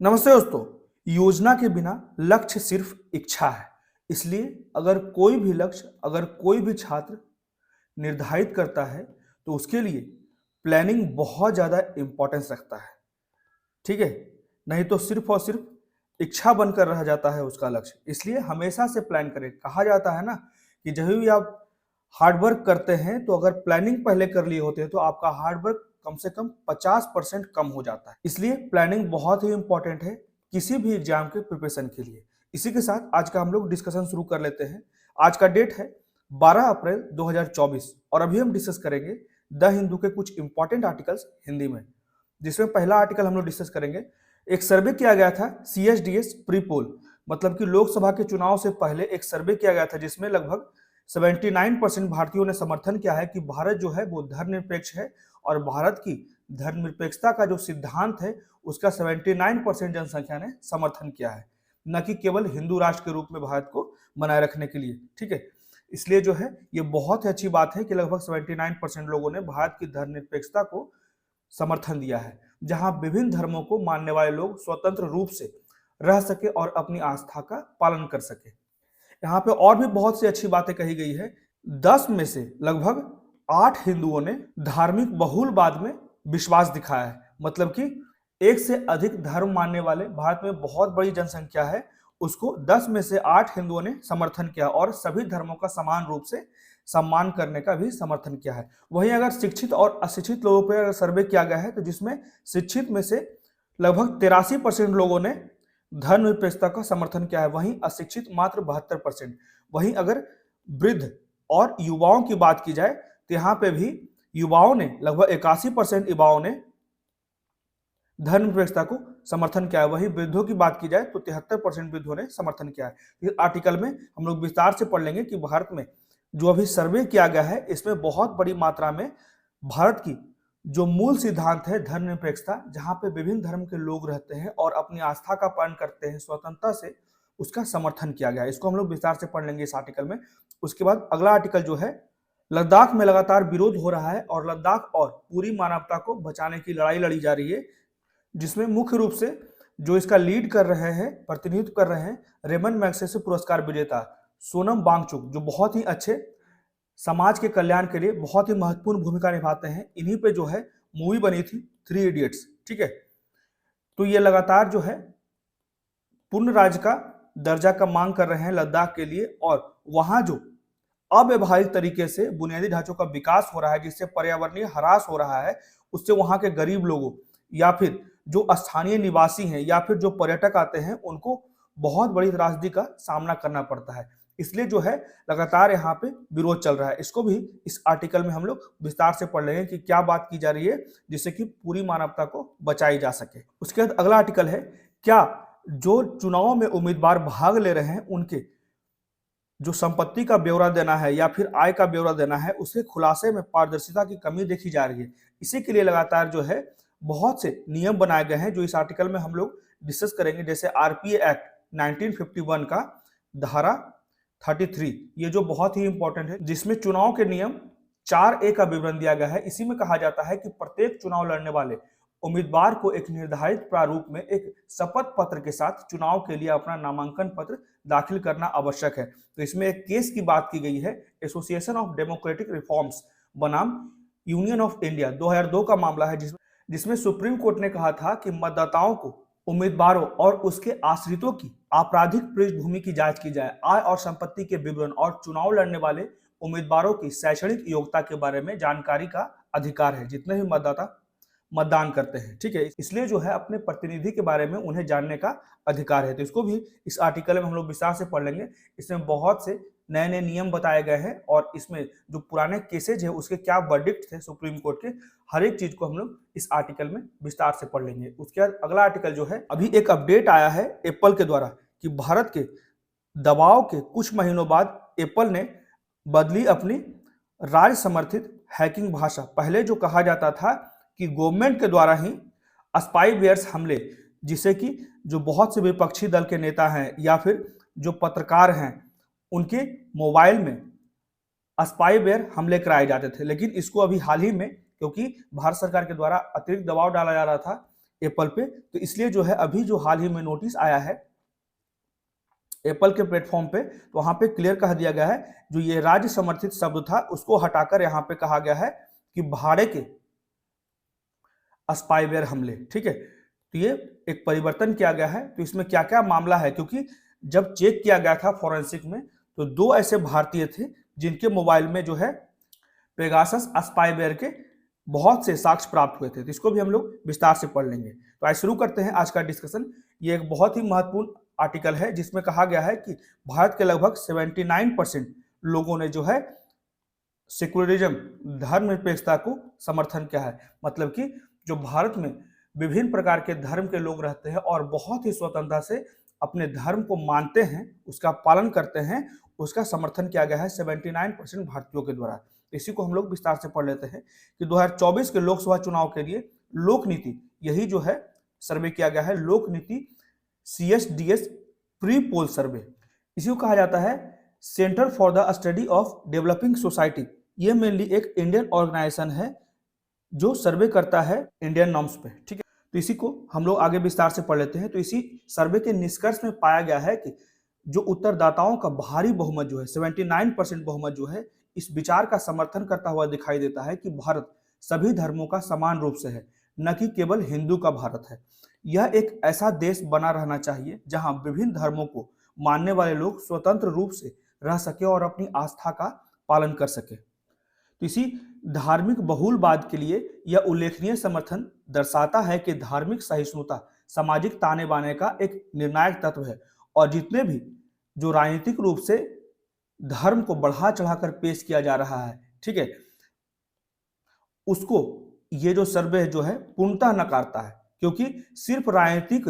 नमस्ते दोस्तों। योजना के बिना लक्ष्य सिर्फ इच्छा है। इसलिए अगर कोई भी छात्र निर्धारित करता है तो उसके लिए प्लानिंग बहुत ज़्यादा इम्पोर्टेंस रखता है। ठीक है? नहीं तो सिर्फ और सिर्फ इच्छा बनकर रह जाता है उसका लक्ष्य। इसलिए हमेशा से प्लान करें। कहा जाता है ना कि जब भी आप हार्ड वर्क करते हैं तो अगर प्लानिंग पहले कर लिए होते हैं तो आपका हार्ड वर्क कम से कम 50% कम हो जाता है। इसलिए प्लानिंग बहुत ही इंपॉर्टेंट है किसी भी एग्जाम के प्रिपरेशन के लिए। इसी के साथ आज का हम लोग डिस्कशन शुरू कर लेते हैं। आज का डेट है 12 अप्रैल 2024 और अभी हम डिस्कस करेंगे द हिंदू के कुछ इंपॉर्टेंट आर्टिकल्स हिंदी में, जिसमें पहला आर्टिकल हम लोग डिस्कस करेंगे। एक सर्वे किया गया था CSDS प्री पोल, मतलब कि लोकसभा के चुनाव से पहले एक सर्वे किया गया था जिसमें लगभग 79% भारतीयों ने समर्थन किया है कि भारत जो है वो धर्मनिरपेक्ष है और भारत की धर्मनिरपेक्षता का जो सिद्धांत है उसका 79% जनसंख्या ने समर्थन किया है, न कि केवल हिंदू राष्ट्र के रूप में भारत को बनाए रखने के लिए। ठीक है, इसलिए जो है ये बहुत ही अच्छी बात है कि लगभग 79% लोगों ने भारत की धर्मनिरपेक्षता को समर्थन दिया है, जहां विभिन्न धर्मों को मानने वाले लोग स्वतंत्र रूप से रह सके और अपनी आस्था का पालन कर सके। यहाँ पे और भी बहुत सी अच्छी बातें कही गई है। 10 में से लगभग 8 हिंदुओं ने धार्मिक बहुलवाद में विश्वास दिखाया है, मतलब कि एक से अधिक धर्म मानने वाले भारत में बहुत बड़ी जनसंख्या है, उसको 10 में से 8 हिंदुओं ने समर्थन किया और सभी धर्मों का समान रूप से सम्मान करने का भी समर्थन किया है। वहीं अगर शिक्षित और अशिक्षित लोगों पर अगर सर्वे किया गया है तो जिसमें शिक्षित में से लगभग 83% लोगों ने धर्मनिरपेक्षता का समर्थन किया है, वहीं अशिक्षित मात्र 72%। वहीं अगर वृद्ध और युवाओं की बात की जाए तो यहाँ पे भी युवाओं ने लगभग 81% युवाओं ने धर्मनिरपेक्षता को समर्थन किया है। वहीं वृद्धों की बात की जाए तो 73% वृद्धों ने समर्थन किया है। इस आर्टिकल में हम लोग विस्तार से पढ़ लेंगे कि भारत में जो अभी सर्वे किया गया है इसमें बहुत बड़ी मात्रा में भारत की जो मूल सिद्धांत है धर्मनिरपेक्षता, जहां पे विभिन्न धर्म के लोग रहते हैं और अपनी आस्था का पालन करते हैं स्वतंत्रता से, उसका समर्थन किया गया है। इसको हम लोग विस्तार से पढ़ लेंगे इस आर्टिकल में। उसके बाद अगला आर्टिकल जो है, लद्दाख में लगातार विरोध हो रहा है और लद्दाख और पूरी मानवता को बचाने की लड़ाई लड़ी जा रही है, जिसमें मुख्य रूप से जो इसका लीड कर रहे हैं, प्रतिनिधित्व कर रहे हैं, रेमन मैग्सेसे पुरस्कार विजेता सोनम वांगचुक, जो बहुत ही अच्छे समाज के कल्याण के लिए बहुत ही महत्वपूर्ण भूमिका निभाते हैं। इन्हीं पे जो है मूवी बनी थी 3 इडियट्स। ठीक है, तो ये लगातार जो है पूर्ण राज्य का दर्जा का मांग कर रहे हैं लद्दाख के लिए, और वहां जो अव्यवहारिक तरीके से बुनियादी ढांचों का विकास हो रहा है, जिससे पर्यावरणीय ह्रास हो रहा है, उससे वहां के गरीब लोगों या फिर जो स्थानीय निवासी हैं या फिर जो पर्यटक आते हैं उनको बहुत बड़ी त्रासदी का सामना करना पड़ता है। इसलिए जो है लगातार यहाँ पे विरोध चल रहा है। इसको भी इस आर्टिकल में हम लोग विस्तार से पढ़ लेंगे कि क्या बात की जा रही है जिससे कि पूरी मानवता को बचाई जा सके। उसके बाद अगला आर्टिकल है, क्या जो चुनाव में उम्मीदवार भाग ले रहे हैं उनके जो संपत्ति का ब्यौरा देना है या फिर आय का ब्यौरा देना है, उसके खुलासे में पारदर्शिता की कमी देखी जा रही है। इसी के लिए लगातार जो है बहुत से नियम बनाए गए हैं जो इस आर्टिकल में हम लोग डिस्कस करेंगे, जैसे RPA एक्ट 1951 का धारा 33, ये जो बहुत ही इंपॉर्टेंट है, जिसमें चुनाव के नियम 4A का विवरण दिया गया है। इसी में कहा जाता है कि प्रत्येक चुनाव लड़ने वाले उम्मीदवार को एक निर्धारित प्रारूप में एक शपथ पत्र के साथ चुनाव के लिए अपना नामांकन पत्र दाखिल करना आवश्यक है। तो इसमें एक केस की बात की गई है, एसोसिएशन ऑफ डेमोक्रेटिक रिफॉर्म्स बनाम यूनियन ऑफ इंडिया, 2002 का मामला है, जिसमें सुप्रीम कोर्ट ने कहा था कि मतदाताओं को उम्मीदवारों और उसके आश्रितों की आपराधिक पृष्ठभूमि की जांच की जाए, आय और संपत्ति के विवरण और चुनाव लड़ने वाले उम्मीदवारों की शैक्षणिक योग्यता के बारे में जानकारी का अधिकार है जितने भी मतदाता मतदान करते हैं। ठीक है, इसलिए जो है अपने प्रतिनिधि के बारे में उन्हें जानने का अधिकार है। तो इसको भी इस आर्टिकल में हम लोग विस्तार से पढ़ लेंगे। इसमें बहुत से नए नए नियम बताए गए हैं और इसमें जो पुराने केसेज है उसके क्या वर्डिक्ट थे सुप्रीम कोर्ट के, हर एक चीज को हम लोग इस आर्टिकल में विस्तार से पढ़ लेंगे। उसके बाद अगला आर्टिकल जो है, अभी एक अपडेट आया है एप्पल के द्वारा कि भारत के दबाव के कुछ महीनों बाद एप्पल ने बदली अपनी राज्य समर्थित हैकिंग भाषा। पहले जो कहा जाता था कि गवर्नमेंट के द्वारा ही स्पाईवेयर्स हमले, जिसे कि जो बहुत से विपक्षी दल के नेता हैं या फिर जो पत्रकार हैं उनके मोबाइल में स्पाईवेयर हमले कराए जाते थे, लेकिन इसको अभी हाल ही में, क्योंकि भारत सरकार के द्वारा अतिरिक्त दबाव डाला जा रहा था एप्पल पे। तो इसलिए जो है अभी जो हाल ही में नोटिस आया है एप्पल के प्लेटफॉर्म पे, तो वहां पे क्लियर कह दिया गया है जो ये राज्य समर्थित शब्द था उसको हटाकर यहाँ पे कहा गया है कि भाड़े के स्पाईवेयर हमले। ठीक है, तो ये एक परिवर्तन किया गया है। तो इसमें क्या क्या मामला है, क्योंकि जब चेक किया गया था फॉरेंसिक में तो 2 ऐसे भारतीय थे जिनके मोबाइल में जो है पेगासस स्पाईवेयर के बहुत से साक्ष्य प्राप्त हुए थे। तो इसको भी हम लोग विस्तार से पढ़ लेंगे। तो आज शुरू करते हैं आज का डिस्कशन। ये एक बहुत ही महत्वपूर्ण आर्टिकल है जिसमें कहा गया है कि भारत के लगभग 79% लोगों ने जो है सेकुलरिज्म धर्मनिरपेक्षता को समर्थन किया है। मतलब कि जो भारत में विभिन्न प्रकार के धर्म के लोग रहते हैं और बहुत ही स्वतंत्रता से अपने धर्म को मानते हैं, उसका पालन करते हैं, उसका समर्थन किया गया है 79% भारतीयों के द्वारा। इसी को हम लोग विस्तार से पढ़ लेते हैं कि 2024 के लोकसभा चुनाव के लिए लोक नीति, यही जो है सर्वे किया गया है, लोक नीति CSDS प्री पोल सर्वे, इसी को कहा जाता है centre for the study of developing society. ये मेनली एक इंडियन ऑर्गेनाइजेशन है जो सर्वे करता है इंडियन नॉर्म्स पे। ठीक है, तो इसी को हम लोग आगे विस्तार से पढ़ लेते हैं। तो इसी सर्वे के निष्कर्ष में पाया गया है कि जो उत्तरदाताओं का भारी बहुमत जो है 79% बहुमत जो है इस विचार का समर्थन करता हुआ दिखाई देता है कि भारत सभी धर्मों का समान रूप से है, न कि केवल हिंदू का भारत है। यह एक ऐसा देश बना रहना चाहिए जहां विभिन्न धर्मों को मानने वाले लोग स्वतंत्र रूप से रह सके और अपनी आस्था का पालन कर सके। तो इसी धार्मिक बहुलवाद के लिए यह उल्लेखनीय समर्थन दर्शाता है कि धार्मिक सहिष्णुता सामाजिक ताने बाने का एक निर्णायक तत्व है और जितने भी जो राजनीतिक रूप से धर्म को बढ़ा चढ़ाकर पेश किया जा रहा है, ठीक है, उसको ये जो सर्वे जो है पूर्णतः नकारता है, क्योंकि सिर्फ राजनीतिक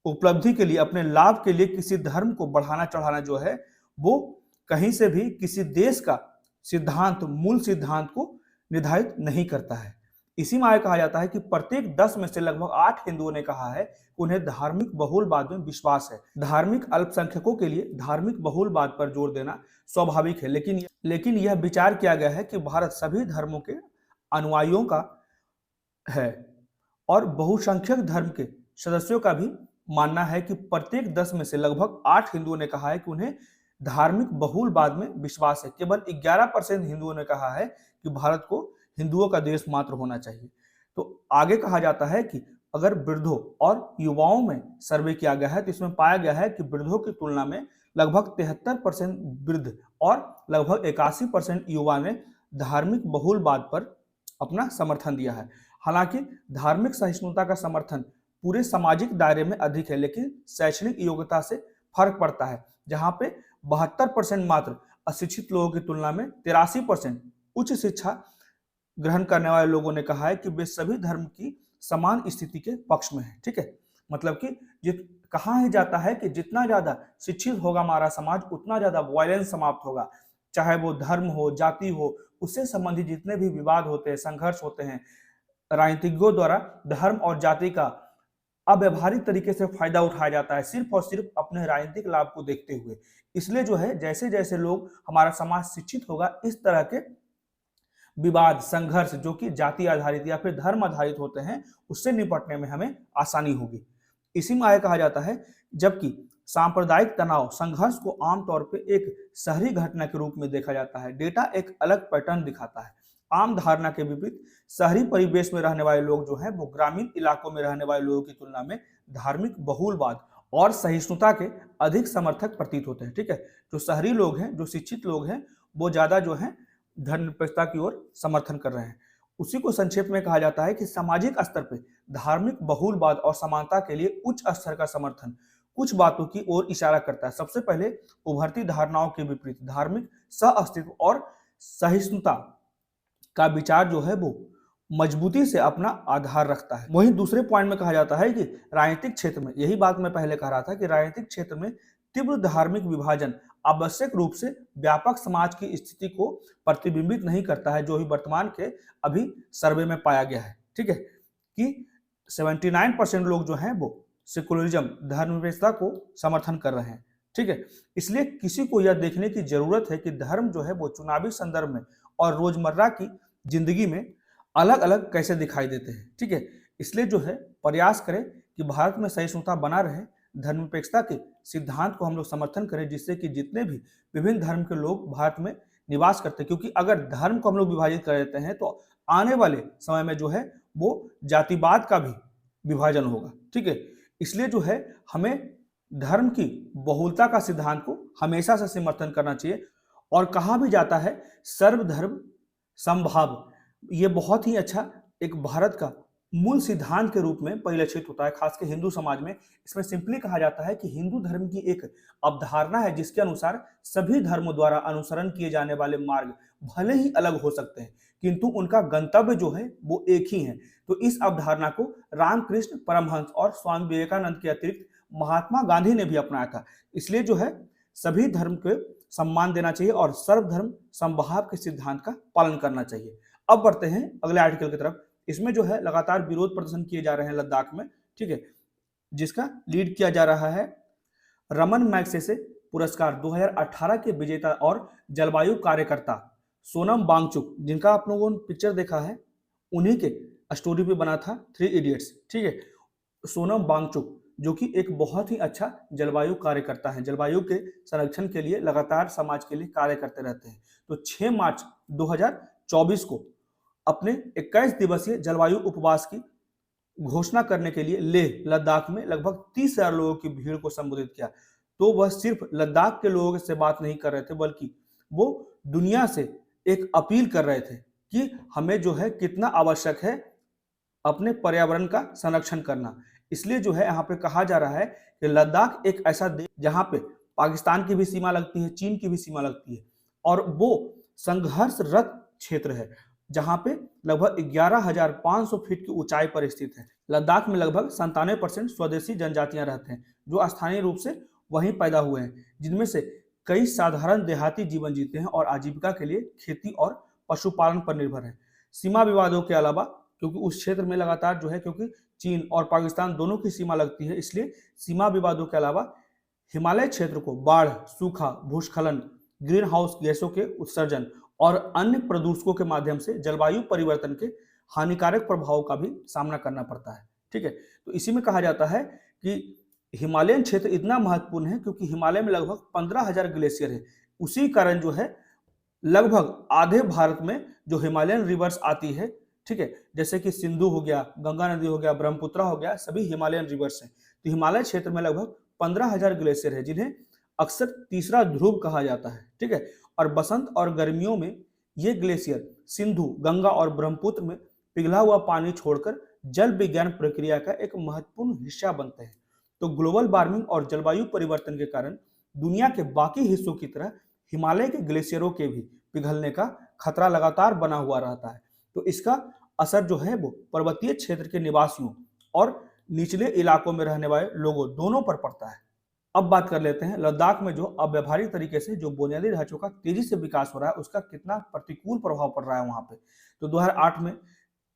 उपलब्धि के लिए, अपने लाभ के लिए किसी धर्म को बढ़ाना चढ़ाना जो है वो कहीं से भी किसी देश का सिद्धांत, मूल सिद्धांत को निर्धारित नहीं करता है। इसी में कहा जाता है कि प्रत्येक 10 में से लगभग 8 हिंदुओं ने कहा है कि उन्हें धार्मिक बहुलवाद में विश्वास है। धार्मिक अल्पसंख्यकों के लिए धार्मिक बहुलवाद पर जोर देना स्वाभाविक है, लेकिन यह विचार किया गया है कि भारत सभी धर्मों के अनुयायियों का है और बहुसंख्यक धर्म के सदस्यों का भी मानना है कि प्रत्येक 10 में से लगभग 8 हिंदुओं ने कहा है कि उन्हें धार्मिक बहुलवाद में विश्वास है। केवल 11% हिंदुओं ने कहा है कि भारत को हिंदुओं का देश मात्र होना चाहिए। तो आगे कहा जाता है कि अगर वृद्धों और युवाओं में सर्वे किया गया है तो इसमें पाया गया है कि वृद्धों की तुलना में लगभग 73% वृद्ध और लगभग 81% युवा ने धार्मिक बहुलवाद पर अपना समर्थन दिया है। हालांकि धार्मिक सहिष्णुता का समर्थन पूरे सामाजिक दायरे में अधिक है, लेकिन शैक्षणिक योग्यता से फर्क पड़ता है, जहां पे 72% मात्र अशिक्षित लोगों की तुलना में 83% उच्च शिक्षा ग्रहण करने वाले लोगों ने कहा है कि वे सभी धर्म की समान स्थिति के पक्ष में है। ठीक है, मतलब कि कहा ही जाता है कि जितना ज्यादा शिक्षित होगा हमारा समाज उतना ज्यादा वायलेंस समाप्त होगा, चाहे वो धर्म हो, जाति हो, उससे संबंधित जितने भी विवाद होते हैं, संघर्ष होते हैं, राजनीतिज्ञों द्वारा धर्म और जाति का अव्यवहारिक तरीके से फायदा उठाया जाता है, सिर्फ और सिर्फ अपने राजनीतिक लाभ को देखते हुए। इसलिए जो है जैसे जैसे लोग, हमारा समाज शिक्षित होगा, इस तरह के विवाद, संघर्ष जो कि जाति आधारित या फिर धर्म आधारित होते हैं, उससे निपटने में हमें आसानी होगी। इसी में आगे कहा जाता है जबकि सांप्रदायिक तनाव संघर्ष को आमतौर पे एक शहरी घटना के रूप में देखा जाता है, डेटा एक अलग पैटर्न दिखाता है। आम धारणा के विपरीत शहरी परिवेश में रहने वाले लोग जो हैं वो ग्रामीण इलाकों में रहने वाले लोगों की तुलना में धार्मिक बहुलवाद और सहिष्णुता के अधिक समर्थक प्रतीत होते हैं। ठीक है, जो शहरी लोग हैं, जो शिक्षित लोग हैं, वो ज्यादा जो है धर्मनिरपेक्षता की ओर समर्थन कर रहे हैं। उसी को संक्षेप में कहा जाता है कि सामाजिक स्तर पर धार्मिक बहुलवाद और समानता के लिए उच्च स्तर का समर्थन कुछ बातों की ओर इशारा करता है। सबसे पहले उभरती धारणाओं के विपरीत धार्मिक सह अस्तित्व और सहिष्णुता का विचार जो है वो मजबूती से अपना आधार रखता है। वहीं दूसरे पॉइंट में कहा जाता है कि राजनीतिक क्षेत्र में, यही बात मैं पहले कह रहा था कि राजनीतिक क्षेत्र में तीव्र धार्मिक विभाजन आवश्यक रूप से व्यापक समाज की स्थिति को प्रतिबिंबित नहीं करता है, जो ही वर्तमान के अभी सर्वे में पाया गया है। ठीक है, कि 79% लोग जो हैं वो सेकुलरिज्म, धर्मनिरपेक्षता को समर्थन कर रहे हैं। ठीक है, इसलिए किसी को यह देखने की जरूरत है कि धर्म जो है वो चुनावी संदर्भ में और रोजमर्रा की जिंदगी में अलग अलग कैसे दिखाई देते हैं। ठीक है, इसलिए जो है प्रयास करें कि भारत में सहिष्णुता बना रहे, धर्मनिरपेक्षता के सिद्धांत को हम लोग समर्थन करें, जिससे कि जितने भी विभिन्न धर्म के लोग भारत में निवास करते हैं, क्योंकि अगर धर्म को हम लोग विभाजित कर देते हैं तो आने वाले समय में जो है वो जातिवाद का भी विभाजन होगा। ठीक है, इसलिए जो है हमें धर्म की बहुलता का सिद्धांत को हमेशा से समर्थन करना चाहिए। और कहा भी जाता है सर्वधर्म समभाव, ये बहुत ही अच्छा एक भारत का मूल सिद्धांत के रूप में परिलक्षित होता है, खासकर हिंदू समाज में। इसमें सिंपली कहा जाता है कि हिंदू धर्म की एक अवधारणा है जिसके अनुसार सभी धर्मों द्वारा अनुसरण किए जाने वाले मार्ग भले ही अलग हो सकते हैं, किंतु उनका गंतव्य जो है वो एक ही है। तो इस अवधारणा को रामकृष्ण परमहंस और स्वामी विवेकानंद के अतिरिक्त महात्मा गांधी ने भी अपनाया था। इसलिए जो है सभी धर्म को सम्मान देना चाहिए और सर्वधर्म समभाव के सिद्धांत का पालन करना चाहिए। अब बढ़ते हैं अगले आर्टिकल की तरफ। इसमें जो है लगातार विरोध प्रदर्शन किए जा रहे हैं लद्दाख में, ठीक है, जिसका लीड किया जा रहा है रमन मैग्सेसे पुरस्कार 2018 के विजेता और जलवायु कार्यकर्ता सोनम वांगचुक, जिनका आप लोगों ने पिक्चर देखा है, उन्हीं के स्टोरी पे बना था 3 इडियट्स। ठीक है, सोनम वांगचुक जो कि एक बहुत ही अच्छा जलवायु कार्यकर्ता है, जलवायु के संरक्षण के लिए लगातार समाज के लिए कार्य करते रहते हैं। तो 6 मार्च 2024 को अपने 21 दिवसीय जलवायु उपवास की घोषणा करने के लिए लेह लद्दाख में लगभग 30,000 लोगों की भीड़ को संबोधित किया। तो वह सिर्फ लद्दाख के लोगों से बात नहीं कर रहे थे, बल्कि वो दुनिया से एक अपील कर रहे थे कि हमें जो है कितना आवश्यक है अपने पर्यावरण का संरक्षण करना। इसलिए जो है यहाँ पे कहा जा रहा है कि लद्दाख एक ऐसा देश जहाँ पे पाकिस्तान की भी सीमा लगती है, चीन की भी सीमा लगती है, और वो संघर्षरत क्षेत्र है जहाँ पे लगभग 11,500 फीट की ऊंचाई पर स्थित है। लद्दाख में लगभग 97% स्वदेशी जनजातियां रहते हैं जो स्थानीय रूप से वहीं पैदा हुए हैं, जिनमें से कई साधारण देहाती जीवन जीते हैं और आजीविका के लिए खेती और पशुपालन पर निर्भर है। सीमा विवादों के अलावा, क्योंकि उस क्षेत्र में लगातार जो है, क्योंकि चीन और पाकिस्तान दोनों की सीमा लगती है, इसलिए सीमा विवादों के अलावा हिमालय क्षेत्र को बाढ़, सूखा, भूस्खलन, ग्रीन हाउस गैसों के उत्सर्जन और अन्य प्रदूषकों के माध्यम से जलवायु परिवर्तन के हानिकारक प्रभावों का भी सामना करना पड़ता है। ठीक है, तो इसी में कहा जाता है कि हिमालयन क्षेत्र इतना महत्वपूर्ण है क्योंकि हिमालय में लगभग 15,000 ग्लेशियर है। उसी कारण जो है लगभग आधे भारत में जो हिमालयन रिवर्स आती है, ठीक है, जैसे कि सिंधु हो गया, गंगा नदी हो गया, ब्रह्मपुत्र हो गया, सभी हिमालयन रिवर्स हैं। तो हिमालय क्षेत्र में लगभग 15,000 ग्लेशियर है, जिन्हें अक्सर तीसरा ध्रुव कहा जाता है। ठीक है, और बसंत और गर्मियों में ये ग्लेशियर सिंधु, गंगा और ब्रह्मपुत्र में पिघला हुआ पानी छोड़कर जल विज्ञान प्रक्रिया का एक महत्वपूर्ण हिस्सा बनते हैं। तो ग्लोबल वार्मिंग और जलवायु परिवर्तन के कारण दुनिया के बाकी हिस्सों की तरह हिमालय के ग्लेशियरों के भी पिघलने का खतरा लगातार बना हुआ रहता है। तो इसका असर जो है वो पर्वतीय क्षेत्र के निवासियों और निचले इलाकों में रहने वाले लोगों दोनों पर पड़ता है। अब बात कर लेते हैं लद्दाख में जो अव्यावहारिक तरीके से जो बुनियादी ढांचों का तेजी से विकास हो रहा है, उसका कितना प्रतिकूल प्रभाव पड़ रहा है वहां पे। तो 2008 में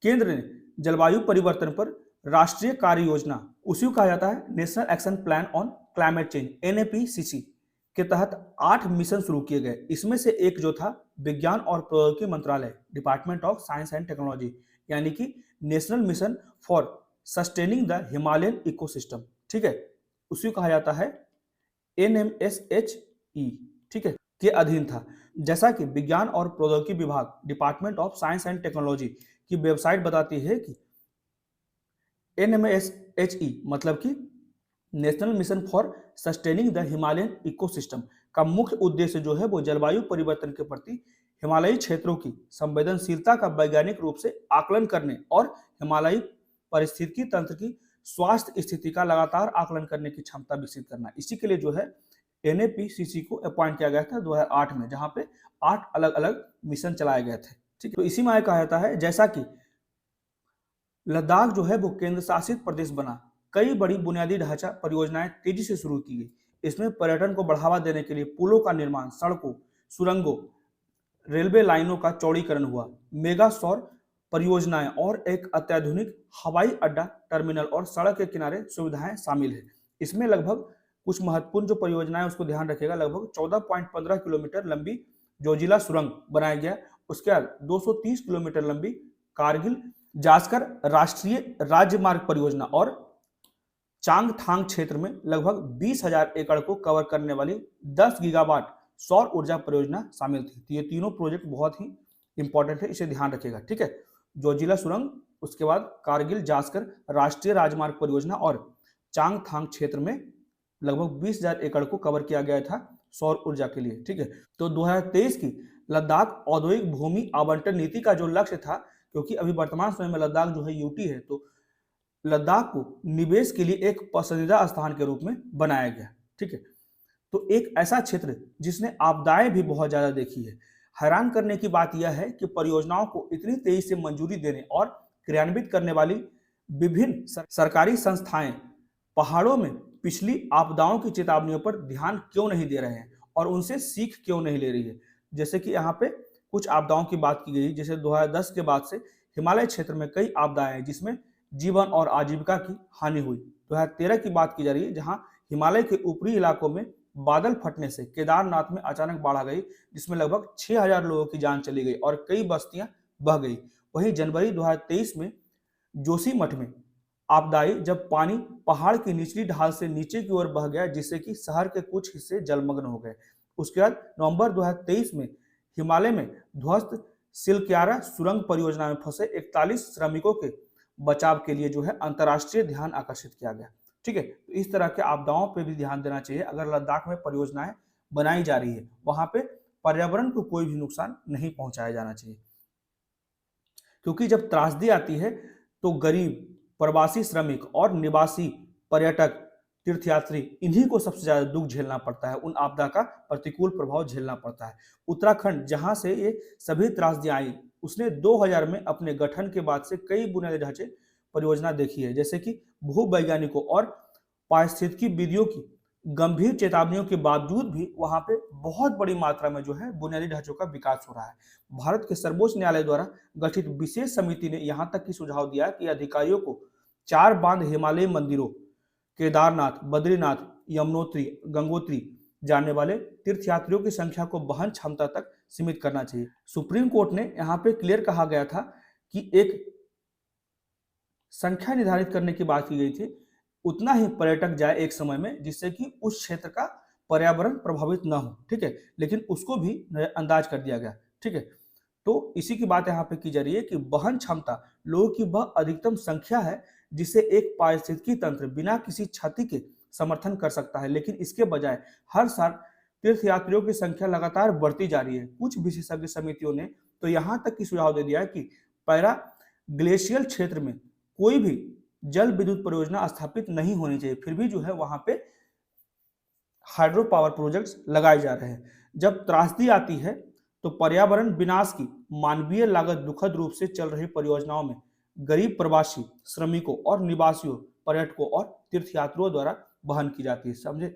केंद्र ने जलवायु परिवर्तन पर राष्ट्रीय कार्य योजना, उसी को कहा जाता है national action plan on climate change, NAPCC के तहत 8 मिशन शुरू किए गए। इसमें से एक जो था विज्ञान और प्रौद्योगिकी मंत्रालय, department of science and technology, यानी कि national mission for sustaining the Himalayan ecosystem, ठीक है, उसी को कहा जाता है NMSHE, ठीक है, के अधीन था। जैसा कि विज्ञान और प्रौद्योगिकी विभाग, department of science and technology की वेबसाइट बताती है कि NMSHE मतलब कि national mission for sustaining the Himalayan ecosystem का मुख्य उद्देश्य जो है वो जलवायु परिवर्तन के प्रति हिमालयी क्षेत्रों की संवेदनशीलता का वैज्ञानिक रूप से आकलन करने और हिमालयी पारिस्थितिकी तंत्र की स्वास्थ्य स्थिति का लगातार आकलन करने की क्षमता विकसित करना। इसी के लिए जो है NAPCC को अपॉइंट किया गया था 2008 में, जहां पे 8 अलग अलग मिशन चलाए गए थे। ठीक है, तो इसी में कहा जाता है जैसा कि लद्दाख जो है वो केंद्र शासित प्रदेश बना, कई बड़ी बुनियादी ढांचा परियोजनाएं तेजी से शुरू की गई। इसमें पर्यटन को बढ़ावा देने के लिए पुलों का निर्माण, सड़कों, सुरंगों, रेलवे लाइनों का चौड़ीकरण हुआ, मेगा सौर परियोजनाएं और एक अत्याधुनिक हवाई अड्डा, टर्मिनल और सड़क के किनारे सुविधाएं शामिल है। इसमें लगभग कुछ महत्वपूर्ण जो परियोजनाएं उसको ध्यान रखिएगा, लगभग 14.15 किलोमीटर लंबी जोजिला सुरंग बनाया गया। उसके बाद 230 किलोमीटर लंबी कारगिल जास्कर राष्ट्रीय राजमार्ग परियोजना और चांगथांग क्षेत्र में लगभग 20,000 एकड़ को कवर करने वाली 10 गीगावाट सौर ऊर्जा परियोजना शामिल थी। तो ये तीनों प्रोजेक्ट बहुत ही इंपॉर्टेंट है, इसे ध्यान रखिएगा, ठीक है। जोजिला सुरंग, उसके बाद कारगिल जास्कर राष्ट्रीय राजमार्ग परियोजना और चांगथांग क्षेत्र में लगभग 20,000 एकड़ को कवर किया गया था सौर ऊर्जा के लिए, ठीक है। तो 2023 की लद्दाख औद्योगिक भूमि आवंटन नीति का जो लक्ष्य था, क्योंकि अभी वर्तमान समय में लद्दाख जो है यूटी है, तो लद्दाख को निवेश के लिए एक पसंदीदा स्थान के रूप में बनाया गया, ठीक है। तो एक ऐसा क्षेत्र जिसने आपदाएं भी बहुत ज्यादा देखी है। हैरान करने की बात यह है कि परियोजनाओं को इतनी तेजी से मंजूरी देने और क्रियान्वित करने वाली विभिन्न सरकारी संस्थाएं पहाड़ों में पिछली आपदाओं की चेतावनियों पर ध्यान क्यों नहीं दे रहे हैं और उनसे सीख क्यों नहीं ले रही है। जैसे कि यहाँ पे कुछ आपदाओं की बात की गई, जैसे 2010 के बाद से हिमालय क्षेत्र में कई आपदाएं हैं जिसमें जीवन और आजीविका की हानि हुई। 2013 की बात की जा रही है, जहां हिमालय के ऊपरी इलाकों में बादल फटने से केदारनाथ में अचानक बाढ़ आ गई, जिसमें लगभग 6,000 लोगों की जान चली गई और कई बस्तियां बह गई। वहीं जनवरी 2023 में जोशीमठ में आपदा आई, जब पानी पहाड़ की निचली ढाल से नीचे की ओर बह गया, जिससे कि शहर के कुछ हिस्से जलमग्न हो गए। उसके बाद नवंबर 2023 में हिमालय में ध्वस्त सिलक्यारा सुरंग परियोजना में फंसे 41 श्रमिकों के बचाव के लिए जो है अंतर्राष्ट्रीय ध्यान आकर्षित किया गया, ठीक है। तो इस तरह के आपदाओं पर भी ध्यान देना चाहिए। अगर लद्दाख में परियोजनाएं बनाई जा रही है, वहां पे पर्यावरण को कोई भी नुकसान नहीं पहुंचाया जाना चाहिए, क्योंकि जब त्रासदी आती है तो गरीब, प्रवासी श्रमिक और निवासी पर्यटक, तीर्थयात्री, इन्हीं को सबसे ज्यादा दुख झेलना पड़ता है, उन आपदा का प्रतिकूल प्रभाव झेलना पड़ता है। उत्तराखंड, जहां से ये सभी त्रासदियां आई, उसने 2000 में अपने गठन के बाद से कई बुनियादी ढांचे परियोजना देखी है, जैसे कि भूवैज्ञानिकों और पारिस्थितिकी विधियों की गंभीर चेतावनियों के बावजूद भी वहां पे बहुत बड़ी मात्रा में जो है बुनियादी ढांचों का विकास हो रहा है। भारत के सर्वोच्च न्यायालय द्वारा गठित विशेष समिति ने यहां तक की सुझाव दिया कि अधिकारियों को 4 बांध हिमालयी मंदिरों, केदारनाथ, बद्रीनाथ, यमुनोत्री, गंगोत्री जाने वाले तीर्थयात्रियों की संख्या को वहन क्षमता तक सीमित करना चाहिए। सुप्रीम कोर्ट ने यहाँ पे क्लियर कहा गया था कि एक संख्या निर्धारित करने की बात की गई थी, उतना ही पर्यटक जाए एक समय में, जिससे कि उस क्षेत्र का पर्यावरण प्रभावित ना हो, ठीक है। लेकिन उसको भी नजरअंदाज कर दिया गया, ठीक है। तो इसी की बात यहाँ पे की जा रही है कि वहन क्षमता लोगों की वह अधिकतम संख्या है जिसे एक पारिस्थितिकी तंत्र बिना किसी क्षति के समर्थन कर सकता है। लेकिन इसके बजाय हर साल तीर्थयात्रियों की संख्या लगातार बढ़ती जा रही है। कुछ विशेषज्ञ समितियों ने तो यहाँ तक की सुझाव दे दिया है कि पैरा ग्लेशियल क्षेत्र में कोई भी जल विद्युत परियोजना स्थापित नहीं होनी चाहिए, फिर भी जो है वहां पे हाइड्रो पावर प्रोजेक्ट्स लगाए जा रहे हैं। जब त्रासदी आती है तो पर्यावरण विनाश की मानवीय लागत दुखद रूप से चल रही परियोजनाओं में गरीब प्रवासी श्रमिकों और निवासियों, पर्यटकों और तीर्थयात्रियों द्वारा वहन की जाती है, समझे।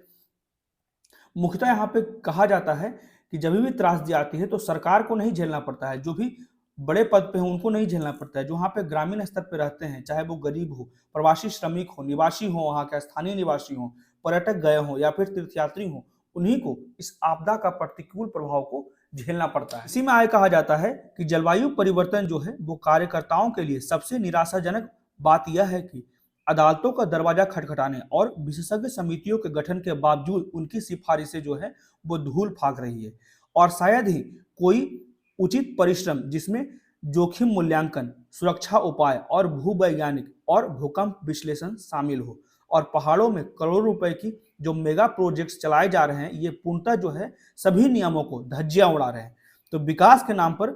मुख्यतः यहाँ पे कहा जाता है कि जब भी त्रासदी आती है तो सरकार को नहीं झेलना पड़ता है, जो भी बड़े पद पे हैं उनको नहीं झेलना पड़ता है। जो वहाँ पे ग्रामीण स्तर पे रहते हैं, चाहे वो गरीब हो, प्रवासी श्रमिक हो, निवासी हो, वहाँ के स्थानीय निवासी हो, पर्यटक गए हो या फिर तीर्थयात्री हो, उन्हीं को इस आपदा का प्रतिकूल प्रभाव को झेलना पड़ता है। इसी में आगे कहा जाता है कि जलवायु परिवर्तन जो है वो कार्यकर्ताओं के लिए सबसे निराशाजनक बात यह है कि अदालतों का दरवाजा खटखटाने और विशेषज्ञ समितियों के गठन के बावजूद उनकी सिफारिशें जो है वो धूल फाक रही है, और शायद ही कोई उचित परिश्रम जिसमें जोखिम मूल्यांकन, सुरक्षा उपाय और भूवैज्ञानिक और भूकंप विश्लेषण शामिल हो। और पहाड़ों में करोड़ों रुपए की जो मेगा प्रोजेक्ट्स चलाए जा रहे हैं, ये पूर्णतः जो है सभी नियमों को धज्जियां उड़ा रहे हैं। तो विकास के नाम पर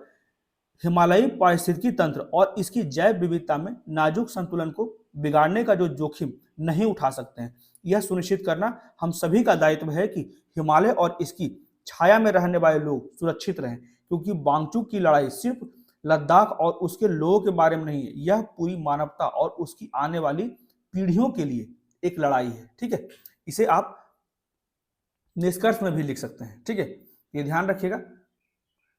हिमालयी पारिस्थितिकी तंत्र और इसकी जैव विविधता में नाजुक संतुलन को बिगाड़ने का जो जोखिम नहीं उठा सकते हैं। यह सुनिश्चित करना हम सभी का दायित्व है कि हिमालय और इसकी छाया में रहने वाले लोग सुरक्षित रहें, क्योंकि वांगचुक की लड़ाई सिर्फ लद्दाख और उसके लोगों के बारे में नहीं है, यह पूरी मानवता और उसकी आने वाली पीढ़ियों के लिए एक लड़ाई है, ठीक है। इसे आप निष्कर्ष में भी लिख सकते हैं, ठीक है। ये ध्यान रखिएगा।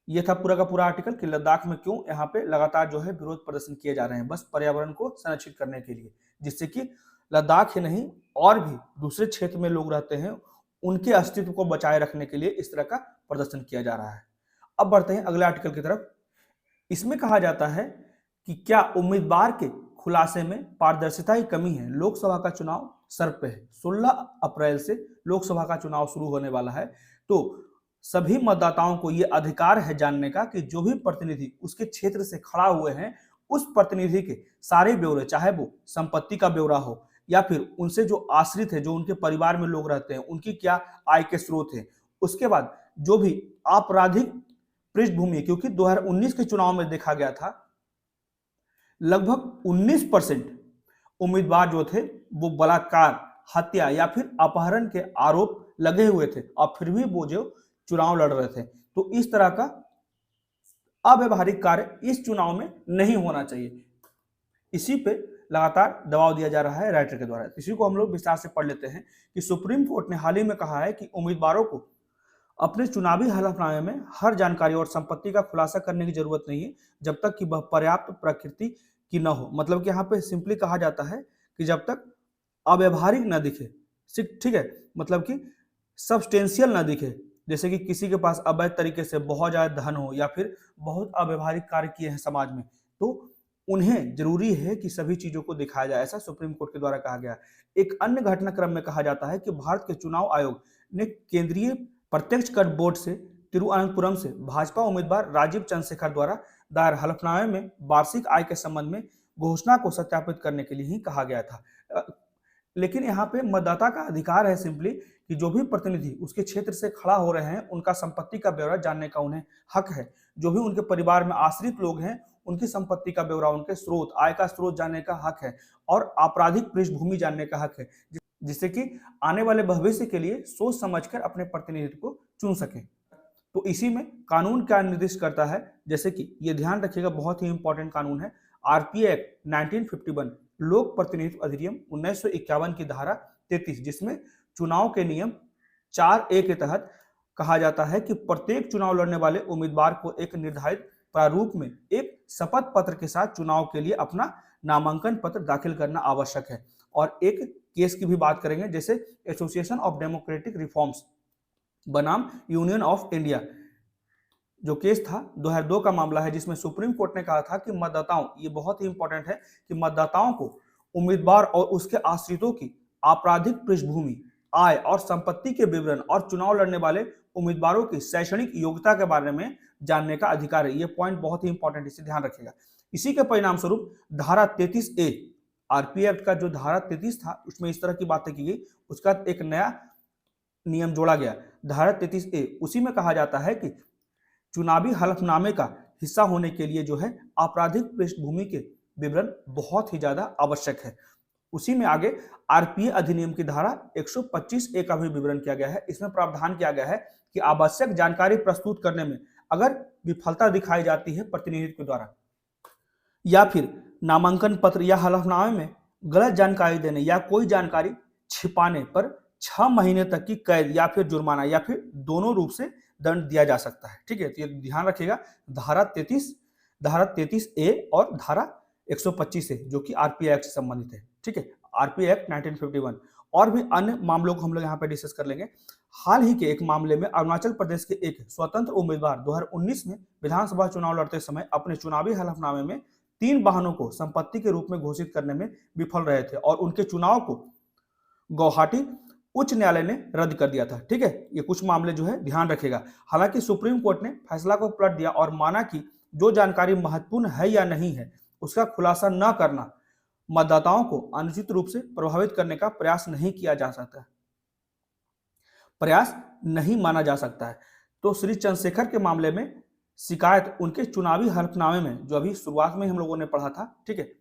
ये था पूरा का पूरा आर्टिकल कि लद्दाख में क्यों यहाँ पे लगातार जो है विरोध प्रदर्शन किए जा रहे हैं, बस पर्यावरण को संरक्षित करने के लिए, जिससे कि लद्दाख ही नहीं और भी दूसरे क्षेत्र में लोग रहते हैं, उनके अस्तित्व को बचाए रखने के लिए इस तरह का प्रदर्शन किया जा रहा है। अब बढ़ते हैं अगले आर्टिकल की तरफ। इसमें कहा जाता है कि क्या उम्मीदवार के खुलासे में पारदर्शिता की कमी है। लोकसभा का चुनाव सर पे है, 16 अप्रैल से लोकसभा का चुनाव शुरू होने वाला है। तो सभी मतदाताओं को यह अधिकार है जानने का कि जो भी प्रतिनिधि उसके क्षेत्र से खड़ा हुए हैं, उस प्रतिनिधि के सारे ब्यौरे, चाहे वो संपत्ति का ब्यौरा हो या फिर उनसे जो आश्रित है, जो उनके परिवार में लोग रहते हैं, उनकी क्या आय के स्रोत है। उसके बाद जो भी आपराधिक पृष्ठभूमि, क्योंकि 2019 के चुनाव में देखा गया था लगभग 19% उम्मीदवार जो थे वो बलात्कार, हत्या या फिर अपहरण के आरोप लगे हुए थे और फिर भी वो जो चुनाव लड़ रहे थे। तो इस तरह का अव्यवहारिक कार्य इस चुनाव में नहीं होना चाहिए। इसी पे लगातार दबाव दिया जा रहा है राइटर के द्वारा। इसी को हम लोग विस्तार से पढ़ लेते हैं कि सुप्रीम कोर्ट ने हाल ही में कहा है कि उम्मीदवारों को अपने चुनावी हलफनामे में हर जानकारी और संपत्ति का खुलासा करने की जरूरत नहीं है जब तक कि वह पर्याप्त प्रकृति की न हो। मतलब कि यहाँ पे सिंपली कहा जाता है कि जब तक अव्यवहारिक न दिखे, ठीक है, मतलब कि सब्सटेंशियल न दिखे, जैसे कि किसी के पास अवैध तरीके से बहुत ज्यादा धन हो या फिर बहुत अव्यवहारिक कार्य किए हैं समाज में, तो उन्हें जरूरी है कि सभी चीजों को दिखाया जाए, ऐसा सुप्रीम कोर्ट के द्वारा कहा गया। एक अन्य घटनाक्रम में कहा जाता है कि भारत के चुनाव आयोग ने केंद्रीय प्रत्यक्ष कर बोर्ड से तिरुवनंतपुरम से भाजपा उम्मीदवार राजीव चंद्रशेखर द्वारा दायर हलफनामे में वार्षिक आय के संबंध में घोषणा को सत्यापित करने के लिए ही कहा गया था। लेकिन यहाँ पे मतदाता का अधिकार है सिंपली कि जो भी प्रतिनिधि उसके क्षेत्र से खड़ा हो रहे हैं उनका संपत्ति का ब्यौरा जानने का उन्हें हक है। जो भी उनके परिवार में आश्रित लोग हैं उनकी संपत्ति का ब्यौरा, उनके स्रोत, आय का स्रोत जानने का हक है और आपराधिक पृष्ठभूमि जानने का हक है, जिससे कि आने वाले भविष्य के लिए सोच समझकर अपने प्रतिनिधित्व को चुन सकें। तो इसी में कानून क्या निर्दिष्ट करता है, जैसे कि ये ध्यान रखिएगा, बहुत ही इंपॉर्टेंट कानून है आरपीए एक्ट 1951, लोक प्रतिनिधित्व अधिनियम 1951 की धारा 33, जिसमें चुनाव के नियम 4A के तहत कहा जाता है कि प्रत्येक चुनाव लड़ने वाले उम्मीदवार को एक निर्धारित प्रारूप में एक शपथ पत्र के साथ चुनाव के लिए अपना नामांकन पत्र दाखिल करना आवश्यक है। और एक केस की भी बात करेंगे, जैसे एसोसिएशन ऑफ डेमोक्रेटिक रिफॉर्म्स बनाम यूनियन ऑफ इंडिया, जो केस था 2002 का मामला है, जिसमें सुप्रीम कोर्ट ने कहा था कि मतदाताओं, ये बहुत ही इंपॉर्टेंट है कि मतदाताओं को उम्मीदवार और उसके आश्रितों की आपराधिक पृष्ठभूमि, आय और संपत्ति के विवरण और चुनाव लड़ने वाले उम्मीदवारों की शैक्षणिक योग्यता के बारे में जानने का अधिकार है। ये पॉइंट बहुत ही इंपॉर्टेंट, इसे ध्यान रखिएगा। इसी के परिणाम स्वरूप धारा 33A, आरपीए एक्ट का जो धारा 33 था उसमें इस तरह की बातें की गई, उसका एक नया नियम जोड़ा गया, धारा 33A। उसी में कहा जाता है कि चुनावी हलफनामे का हिस्सा होने के लिए जो है आपराधिक पृष्ठभूमि के विवरण बहुत ही ज्यादा आवश्यक है। उसी में आगे आरपीए अधिनियम की धारा 125A का भी विवरण किया गया है। इसमें प्रावधान किया गया है कि आवश्यक जानकारी प्रस्तुत करने में अगर विफलता दिखाई जाती है प्रतिनिधित्व के द्वारा, या फिर नामांकन पत्र या हलफनामे में गलत जानकारी देने या कोई जानकारी छिपाने पर 6 महीने तक की कैद या फिर जुर्माना या फिर दोनों रूप से दंड दिया जा सकता है। ठीक है, तो ये ध्यान रखिएगा, धारा 33A और धारा 125A जो कि आरपीए एक्ट से संबंधित है। ठीक है, आरपीए एक्ट 1951 और भी अन्य मामलों को हम लोग यहाँ पे डिस्कस कर लेंगे। हाल ही के एक मामले में अरुणाचल प्रदेश के एक स्वतंत्र उम्मीदवार 2019 में विधानसभा चुनाव लड़ते समय अपने चुनावी हलफनामे में 3 वाहनों को संपत्ति के रूप में घोषित करने में विफल रहे थे और उनके चुनाव को गुवाहाटी उच्च न्यायालय ने रद्द कर दिया था। ठीक है, ये कुछ मामले जो है ध्यान रखेगा। हालांकि सुप्रीम कोर्ट ने फैसला को पलट दिया और माना कि जो जानकारी महत्वपूर्ण है या नहीं है उसका खुलासा न करना मतदाताओं को अनुचित रूप से प्रभावित करने का प्रयास नहीं किया जा सकता, प्रयास नहीं माना जा सकता है। तो श्री चंद्रशेखर के मामले में शिकायत उनके चुनावी हलफनामे में, जो अभी शुरुआत में हम लोगों ने पढ़ा था, ठीक है,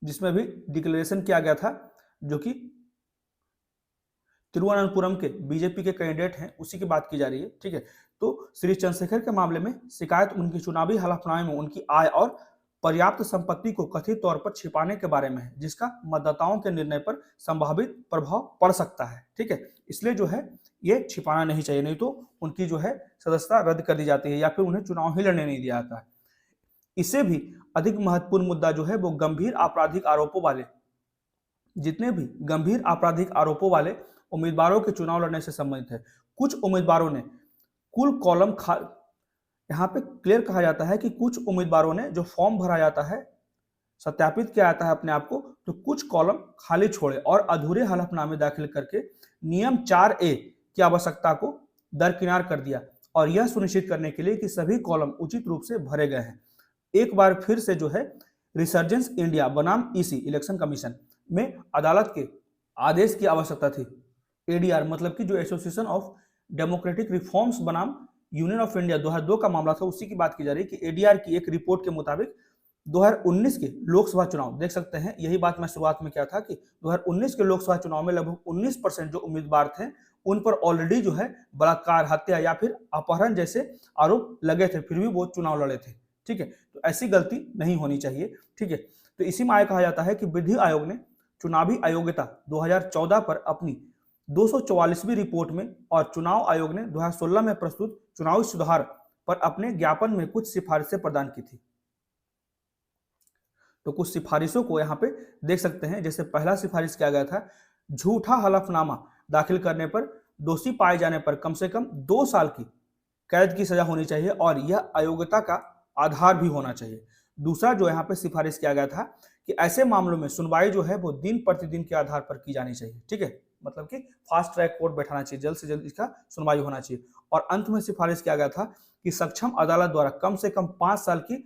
जिसमें भी डिक्लेरेशन किया गया था, जो कि तिरुवनंतपुरम के बीजेपी के कैंडिडेट हैं, उसी की बात की जा रही है। ठीक है, तो श्री चंद्रशेखर के मामले में शिकायत उनकी चुनावी हलफनामे में उनकी आय और पर्याप्त संपत्ति को कथित तौर पर छिपाने के बारे में है, जिसका मतदाताओं के निर्णय पर संभावित प्रभाव पड़ सकता है। ठीक है, इसलिए जो है ये छिपाना नहीं चाहिए, नहीं तो उनकी जो है सदस्यता रद्द कर दी जाती है या फिर उन्हें चुनाव ही लड़ने नहीं दिया जाता है। इससे भी अधिक महत्वपूर्ण मुद्दा जो है वो गंभीर आपराधिक आरोपों वाले, जितने भी गंभीर आपराधिक आरोपों वाले उम्मीदवारों के चुनाव लड़ने से संबंधित है। कुछ उम्मीदवारों ने कुल कॉलम यहाँ पे क्लियर कहा जाता है कि कुछ उम्मीदवारों ने जो फॉर्म भरा जाता है, सत्यापित किया जाता है अपने आप को, तो कुछ कॉलम खाली छोड़े और अधूरे हलफनामे दाखिल करके नियम 4A की आवश्यकता को दरकिनार कर दिया और यह सुनिश्चित करने के लिए कि सभी कॉलम उचित रूप से भरे गए हैं। एक बार फिर से जो है रिसर्जेंस इंडिया बनाम ईसी इलेक्शन कमीशन में अदालत के आदेश की आवश्यकता थी। एडीआर मतलब कि जो एसोसिएशन ऑफ डेमोक्रेटिक रिफॉर्म्स बनाम यूनियन ऑफ इंडिया 2002 का मामला था, उसी की बात की जा रही है कि एडीआर की एक रिपोर्ट के मुताबिक 2019 के लोकसभा चुनाव देख सकते हैं, यही बात मैं शुरुआत में क्या था कि 2019 के लोकसभा चुनाव में लगभग 19% जो उम्मीदवार थे उन पर ऑलरेडी जो है बलात्कार, हत्या या फिर अपहरण जैसे आरोप लगे थे, फिर भी वो चुनाव लड़े थे। ठीक है, तो ऐसी गलती नहीं होनी चाहिए। ठीक है, तो इसी में आगे कहा जाता है कि विधि आयोग ने चुनावी अयोग्यता 2014 पर अपनी 244वीं रिपोर्ट में और चुनाव आयोग ने 2016 में प्रस्तुत चुनावी सुधार पर अपने ज्ञापन में कुछ सिफारिशें प्रदान की थी। तो कुछ सिफारिशों को यहाँ पे देख सकते हैं। जैसे पहला सिफारिश किया गया था, झूठा हलफनामा दाखिल करने पर दोषी पाए जाने पर कम से कम 2 साल की कैद की सजा होनी चाहिए और यह अयोग्यता का आधार भी होना चाहिए। दूसरा जो यहाँ पे सिफारिश किया गया था कि ऐसे मामलों में सुनवाई जो है वो दिन प्रतिदिन के आधार पर की जानी चाहिए। ठीक है, मतलब कि फास्ट ट्रैक कोर्ट बैठाना चाहिए, जल्द से जल्द इसका सुनवाई होना चाहिए। और अंत में सिफारिश किया गया था कि सक्षम अदालत द्वारा कम से कम 5 साल की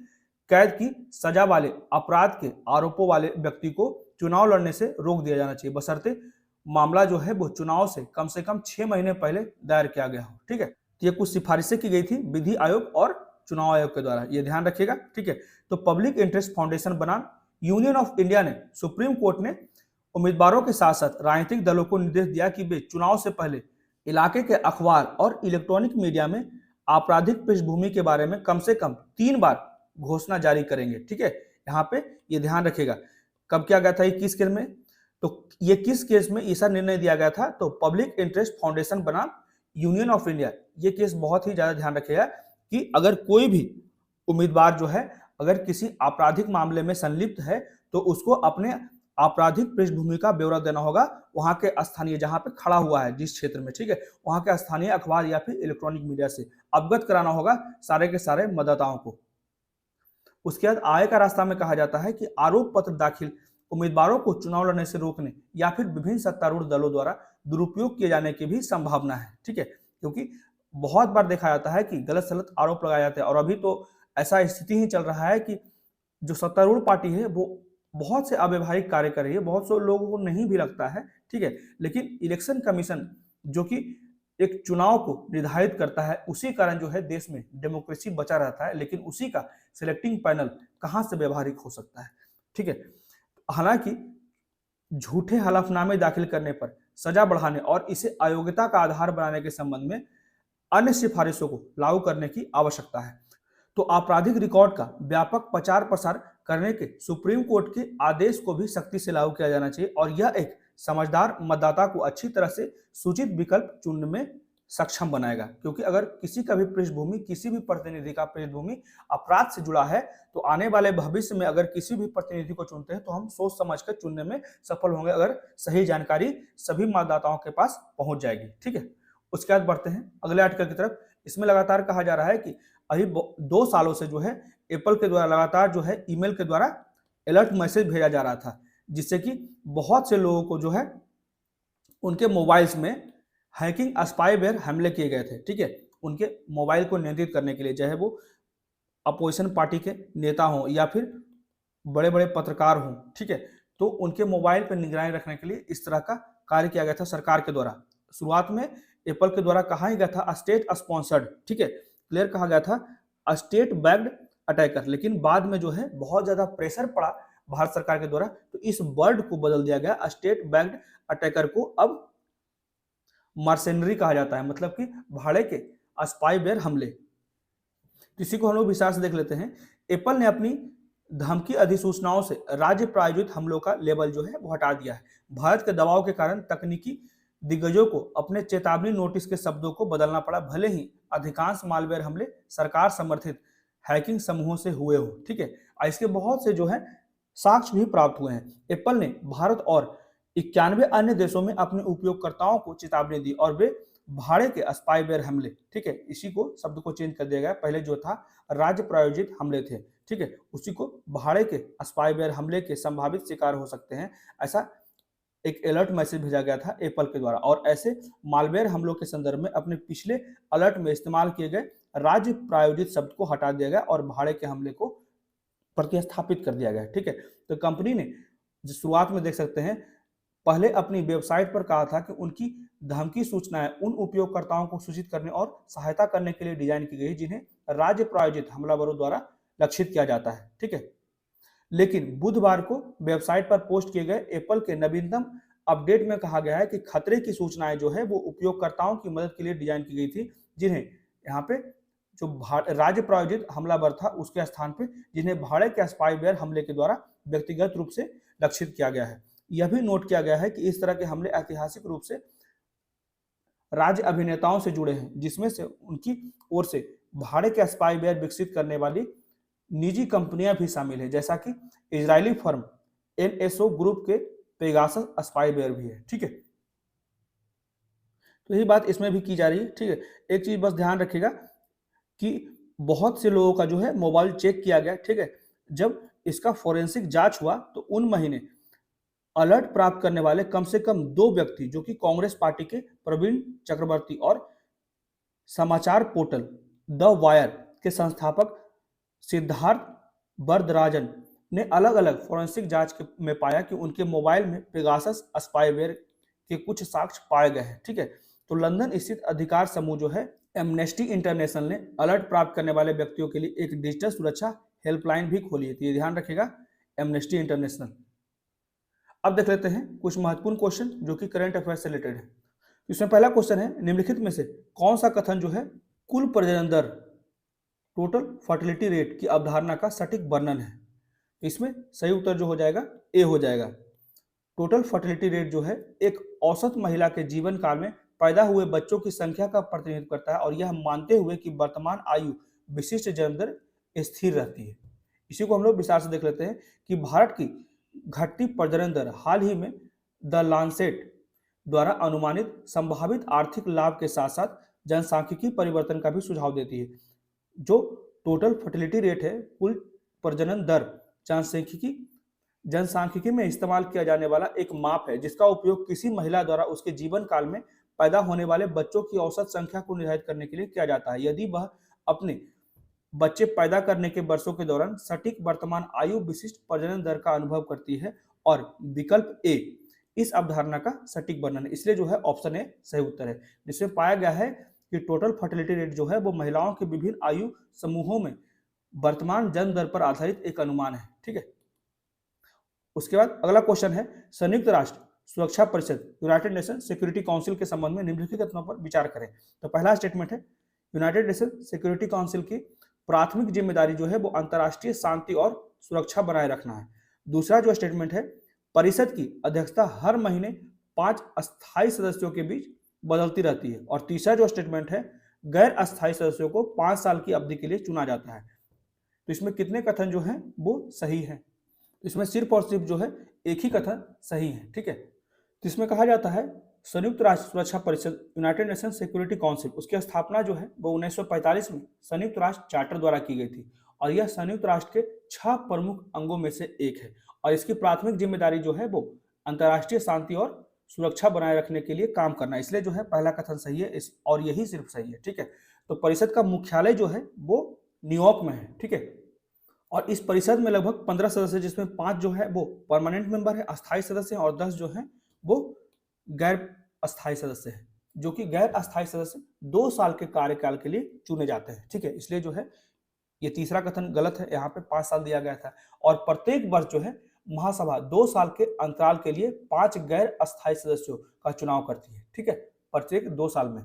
कैद की सजा वाले अपराध के आरोपों वाले व्यक्ति को चुनाव लड़ने से रोक दिया जाना चाहिए, बशर्ते मामला जो है वो चुनाव से कम 6 महीने पहले दायर किया गया हो। ठीक है, तो ये कुछ सिफारिशें की गई थी विधि आयोग और चुनाव आयोग के द्वारा, ये ध्यान रखिएगा। ठीक है, तो पब्लिक इंटरेस्ट फाउंडेशन बनाम यूनियन ऑफ इंडिया ने सुप्रीम कोर्ट ने उम्मीदवारों के साथ साथ राजनीतिक दलों को निर्देश दिया कि वे चुनाव से पहले इलाके के अखबार और इलेक्ट्रॉनिक मीडिया में आपराधिक पृष्ठभूमि के बारे में कम से कम 3 बार घोषणा जारी करेंगे। ठीक है, यहाँ पे ये ध्यान रखिएगा। कब किया गया था ये, किस केस में, तो ये किस केस में ऐसा निर्णय दिया गया था, तो पब्लिक इंटरेस्ट फाउंडेशन बनाम यूनियन ऑफ इंडिया, ये केस बहुत ही ज्यादा ध्यान रखिएगा कि अगर कोई भी उम्मीदवार जो है अगर किसी आपराधिक मामले में संलिप्त है तो उसको अपने आपराधिक पृष्ठभूमि का ब्यौरा देना होगा, वहां के स्थानीय जहां पे खड़ा हुआ है जिस क्षेत्र में, ठीक है, वहां के स्थानीय अखबार या फिर इलेक्ट्रॉनिक मीडिया से अवगत कराना होगा सारे के सारे मतदाताओं को। उसके बाद आय का रास्ता में कहा जाता है कि आरोप पत्र दाखिल उम्मीदवारों को चुनाव लड़ने से रोकने या फिर विभिन्न सत्तारूढ़ दलों द्वारा दुरुपयोग किए जाने की भी संभावना है। ठीक है, क्योंकि बहुत बार देखा जाता है कि गलत सलत आरोप लगाए जाते हैं और अभी तो ऐसा स्थिति ही चल रहा है कि जो सत्तारूढ़ पार्टी है वो बहुत से अव्यवहारिक कार्य कर रही है, बहुत से लोगों को नहीं भी लगता है। ठीक है, लेकिन इलेक्शन कमीशन जो कि एक चुनाव को निर्धारित करता है, उसी कारण जो है देश में डेमोक्रेसी बचा रहता है, लेकिन उसी का सिलेक्टिंग पैनल कहां से व्यवहारिक हो सकता है। ठीक है, हालांकि झूठे हलफनामे दाखिल करने पर सजा बढ़ाने और इसे अयोग्यता का आधार बनाने के संबंध में अन्य सिफारिशों को लागू करने की आवश्यकता है। तो आपराधिक रिकॉर्ड का व्यापक प्रचार प्रसार करने के सुप्रीम कोर्ट के आदेश को भी सख्ती से लागू किया जाना चाहिए और यह एक समझदार मतदाता को अच्छी तरह से सूचित विकल्प चुनने में सक्षम बनाएगा, क्योंकि अगर किसी का भी पृष्ठभूमि, किसी भी प्रतिनिधि का पृष्ठभूमि अपराध से जुड़ा है तो आने वाले भविष्य में अगर किसी भी प्रतिनिधि को चुनते हैं तो हम सोच समझ कर चुनने में सफल होंगे, अगर सही जानकारी सभी मतदाताओं के पास पहुंच जाएगी। ठीक है, उसके बाद बढ़ते हैं अगले आर्टिकल की तरफ। इसमें लगातार कहा जा रहा है कि अभी 2 सालों से जो है एप्पल के द्वारा लगातार जो है ईमेल के द्वारा अलर्ट मैसेज भेजा जा रहा था, जिससे कि बहुत से लोगों को जो है उनके मोबाइल्स में हैकिंग स्पाईवेयर हमले किए गए थे। ठीक है, उनके मोबाइल को नियंत्रित करने के लिए, चाहे वो अपोजिशन पार्टी के नेता हों या फिर बड़े बड़े पत्रकार हों। ठीक है, तो उनके मोबाइल पर निगरानी रखने के लिए इस तरह का कार्य किया गया था सरकार के द्वारा। शुरुआत में एप्पल के द्वारा कहा ही गया था स्टेट स्पॉन्सर्ड, ठीक है, क्लियर कहा गया था स्टेट बैक्ड अटैकर, लेकिन बाद में जो है बहुत ज्यादा प्रेशर पड़ा भारत सरकार के द्वारा, तो इस वर्ड को बदल दिया गया, स्टेट बैक्ड अटैकर को अब मर्सेनरी कहा जाता है, मतलब कि भाड़े के स्पाईवेयर हमले। इसी को हम लोग विस्तार से देख लेते हैं। एप्पल ने अपनी धमकी अधिसूचनाओं से राज्य प्रायोजित हमलों का लेबल जो है वो हटा दिया है। भारत के दबाव के कारण तकनीकी दिग्गजों को अपने चेतावनी नोटिस के शब्दों को बदलना पड़ा, भले ही अधिकांश मालवेयर हमले सरकार समर्थित हैकिंग समूहों से हुए हो। ठीक है, इसके बहुत से जो है साक्ष्य भी प्राप्त हुए हैं। एप्पल ने भारत और 91 अन्य देशों में अपने उपयोगकर्ताओं को चेतावनी दी और वे भाड़े के स्पाईवेयर हमले, ठीक है, इसी को शब्द को चेंज कर दिया गया। पहले जो था राज्य प्रायोजित हमले थे, ठीक है, उसी को भाड़े के स्पाईवेयर हमले के संभावित शिकार हो सकते हैं, ऐसा एक अलर्ट मैसेज भेजा गया था एप्पल के द्वारा। और ऐसे मालवेयर हमलों के संदर्भ में अपने पिछले अलर्ट में इस्तेमाल किए गए राज्य प्रायोजित शब्द को हटा दिया गया और भाड़े के हमले को प्रतिस्थापित कर दिया गया, ठीक है। तो कंपनी ने जो शुरुआत में देख सकते हैं, पहले अपनी वेबसाइट पर कहा था कि उनकी धमकी सूचनाएं उन उपयोगकर्ताओं को सूचित करने और सहायता करने के लिए डिजाइन की गई जिन्हें राज्य प्रायोजित हमलावरों द्वारा लक्षित किया जाता है, ठीक है। लेकिन बुधवार को वेबसाइट पर पोस्ट किए गए एप्पल के नवीनतम अपडेट में कहा गया है कि खतरे की सूचनाएं जो है वो उपयोगकर्ताओं की मदद के लिए डिजाइन की गई थी, जिन्हें यहाँ पे जो राज्य प्रायोजित हमलावर था उसके स्थान पे जिन्हें भाड़े के स्पाईवेयर हमले के द्वारा व्यक्तिगत रूप से लक्षित किया गया है। यह भी नोट किया गया है कि इस तरह के हमले ऐतिहासिक रूप से राज्य अभिनेताओं से जुड़े हैं, जिसमें से उनकी ओर से भाड़े के स्पाईवेयर विकसित करने वाली निजी कंपनियां भी शामिल है, जैसा कि इजरायली फर्म एनएसओ ग्रुप के पेगासस स्पाईवेयर भी है, ठीक है। तो यही बात इसमें भी की जा रही है, ठीक है। एक चीज बस ध्यान रखिएगा कि बहुत से लोगों का जो है मोबाइल चेक किया गया, ठीक है। जब इसका फोरेंसिक जांच हुआ तो उन महीने अलर्ट प्राप्त करने वाले कम से कम 2 व्यक्ति, जो कि कांग्रेस पार्टी के प्रवीण चक्रवर्ती और समाचार पोर्टल द वायर के संस्थापक सिद्धार्थ वरदराजन ने अलग अलग फोरेंसिक जांच में पाया कि उनके मोबाइल में पेगासस स्पाईवेयर के कुछ साक्ष्य पाए गए हैं, ठीक है। तो लंदन स्थित अधिकार समूह जो है एमनेस्टी इंटरनेशनल ने अलर्ट प्राप्त करने वाले व्यक्तियों के लिए एक डिजिटल सुरक्षा हेल्पलाइन भी खोली है, तो ये ध्यान रखिएगा, एमनेस्टी इंटरनेशनल। अब देख लेते हैं कुछ महत्वपूर्ण क्वेश्चन जो कि करंट अफेयर से रिलेटेड है। इसमें पहला क्वेश्चन है, निम्नलिखित में से कौन सा कथन जो है कुल प्रजनन दर टोटल फर्टिलिटी रेट की अवधारणा का सटीक वर्णन है? इसमें सही उत्तर जो हो जाएगा ए हो जाएगा। टोटल फर्टिलिटी रेट जो है एक औसत महिला के जीवन काल में पैदा हुए बच्चों की संख्या का प्रतिनिधित्व करता है और यह मानते हुए कि वर्तमान आयु विशिष्ट जन्म दर स्थिर रहती है। इसी को हम लोग विस्तार से देख लेते हैं कि भारत की घटती प्रजनन दर हाल ही में द लांसेट द्वारा अनुमानित संभावित आर्थिक लाभ के साथ साथ जनसांख्यिकी परिवर्तन का भी सुझाव देती है। जो टोटल फर्टिलिटी रेट है, कुल प्रजनन दर, जनसांख्यिकी में इस्तेमाल किया जाने वाला एक माप है जिसका उपयोग किसी महिला द्वारा उसके जीवन काल में पैदा होने वाले बच्चों की औसत संख्या को निर्धारित करने के लिए किया जाता है, यदि वह अपने बच्चे पैदा करने के वर्षों के दौरान सटीक वर्तमान आयु विशिष्ट प्रजनन दर का अनुभव करती है। और विकल्प ए इस अवधारणा का सटीक वर्णन है, इसलिए जो है ऑप्शन ए सही उत्तर है, जिसमें पाया गया है कि टोटल फर्टिलिटी रेट जो है वो महिलाओं के विभिन्न आयु समूहों में वर्तमान जन्म दर पर आधारित एक अनुमान है, ठीक है। उसके बाद अगला क्वेश्चन है, संयुक्त राष्ट्र सुरक्षा परिषद यूनाइटेड नेशन सिक्योरिटी काउंसिल के संबंध में निम्नलिखित कथनों पर विचार करें। तो पहला स्टेटमेंट है, यूनाइटेड नेशन सिक्योरिटी काउंसिल की प्राथमिक जिम्मेदारी जो है वो अंतर्राष्ट्रीय शांति और सुरक्षा बनाए रखना है। दूसरा जो स्टेटमेंट है, परिषद की अध्यक्षता हर महीने 5 अस्थायी सदस्यों के बीच बदलती रहती है। और तीसरा जो स्टेटमेंट है, गैर अस्थायी सदस्यों को 5 साल की अवधि के लिए चुना जाता है। तो इसमें कितने कथन जो हैं वो सही है? इसमें सिर्फ और सिर्फ जो है एक ही कथन सही है, ठीक है। तो इसमें कहा जाता है संयुक्त राष्ट्र सुरक्षा परिषद यूनाइटेड नेशन सिक्योरिटी काउंसिल, उसकी स्थापना जो है वो 1945 में संयुक्त राष्ट्र चार्टर द्वारा की गई थी और यह संयुक्त राष्ट्र के 6 प्रमुख अंगों में से एक है और इसकी प्राथमिक जिम्मेदारी जो है वो अंतर्राष्ट्रीय शांति और सुरक्षा बनाए रखने के लिए काम करना है, इसलिए जो है पहला कथन सही है और यही सिर्फ सही है, ठीक है। तो परिषद का मुख्यालय जो है वो न्यूयॉर्क में है, ठीक है। और इस परिषद में लगभग 15 सदस्य, जिसमें 5 जो है वो परमानेंट मेंबर है, अस्थायी सदस्य हैं, और 10 जो है वो गैर अस्थायी सदस्य हैं, जो कि गैर अस्थायी सदस्य 2 साल के कार्यकाल के लिए चुने जाते हैं, ठीक है। इसलिए जो है ये तीसरा कथन गलत है, यहाँ पे 5 साल दिया गया था। और प्रत्येक वर्ष जो है महासभा 2 साल के अंतराल के लिए 5 गैर अस्थायी सदस्यों का चुनाव करती है, ठीक है, प्रत्येक 2 साल में।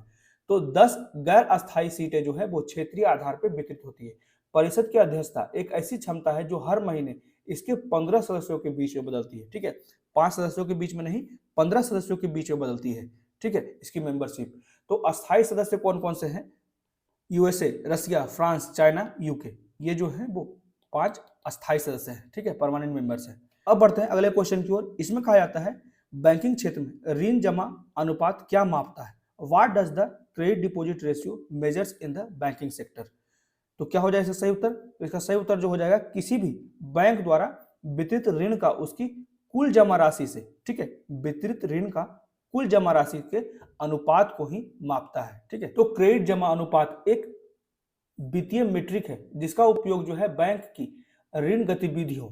तो 10 गैर अस्थायी सीटें जो है वो क्षेत्रीय आधार पर वितरित होती है। परिषद की अध्यक्षता एक ऐसी क्षमता है जो हर महीने इसके 15 सदस्यों के बीच में बदलती है, ठीक है। 5 सदस्यों के बीच में नहीं, 15 सदस्यों के बीच में बदलती है, ठीक है, इसकी मेंबरशिप। तो अस्थायी सदस्य कौन कौन से हैं? यूएसए, रसिया, फ्रांस, चाइना, यूके, ये जो है वो 5 अस्थायी सदस्य हैं, ठीक है, परमानेंट मेंबर्स हैं। अब बढ़ते हैं अगले क्वेश्चन की ओर। इसमें कहा जाता है बैंकिंग क्षेत्र में ऋण जमा अनुपात क्या मापता है? What does the credit deposit ratio measures in the banking sector. तो क्या हो जाएगा इसका सही उत्तर? इसका सही उत्तर जो हो जाएगा किसी भी बैंक द्वारा वितरित ऋण का उसकी कुल जमा राशि से, ठीक है, वितरित ऋण का कुल जमा राशि के अनुपात को ही मापता है, ठीक है। तो क्रेडिट जमा अनुपात एक वित्तीय मीट्रिक है जिसका उपयोग जो है बैंक की ऋण गतिविधियों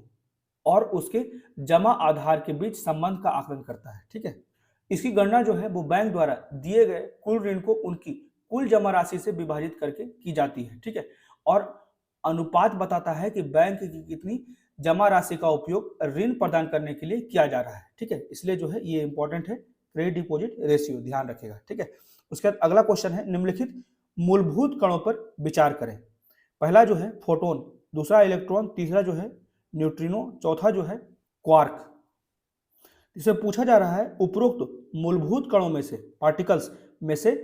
और उसके जमा आधार के बीच संबंध का आकलन करता है, ठीक है। इसकी गणना जो है वो बैंक द्वारा दिए गए कुल ऋण को उनकी कुल जमा राशि से विभाजित करके की जाती है, ठीक है। और अनुपात बताता है कि बैंक की कितनी जमा राशि का उपयोग ऋण प्रदान करने के लिए किया जा रहा है, ठीक है। इसलिए जो है ये इंपॉर्टेंट है, क्रेडिट डिपॉजिट रेशियो, ध्यान रखिएगा, ठीक है। उसके बाद अगला क्वेश्चन है, निम्नलिखित मूलभूत कणों पर विचार करें। पहला जो है फोटोन, दूसरा इलेक्ट्रॉन, तीसरा जो है न्यूट्रिनो, चौथा जो है क्वार्क। इससे पूछा जा रहा है उपरोक्त मूलभूत कणों में से, पार्टिकल्स में से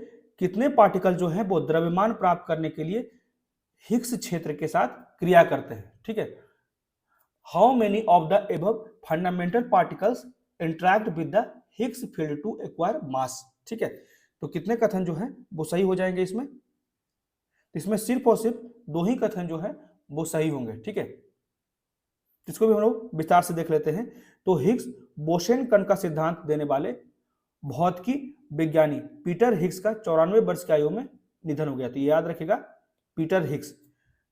कितने पार्टिकल जो है वो द्रव्यमान प्राप्त करने के लिए हिग्स क्षेत्र के साथ क्रिया करते हैं, ठीक है। How many of the above fundamental particles interact with the Higgs field to acquire mass, ठीक है। तो कितने कथन जो है वो सही हो जाएंगे इसमें सिर्फ और सिर्फ 2 ही कथन जो है वो सही होंगे, ठीक है। इसको भी हम लोग विस्तार से देख लेते हैं। तो हिग्स बोसेन कण का सिद्धांत देने वाले भौतिकी विज्ञानी पीटर हिग्स का 94 वर्ष की आयु में निधन हो गया। तो ये याद रखिएगा, पीटर हिग्स।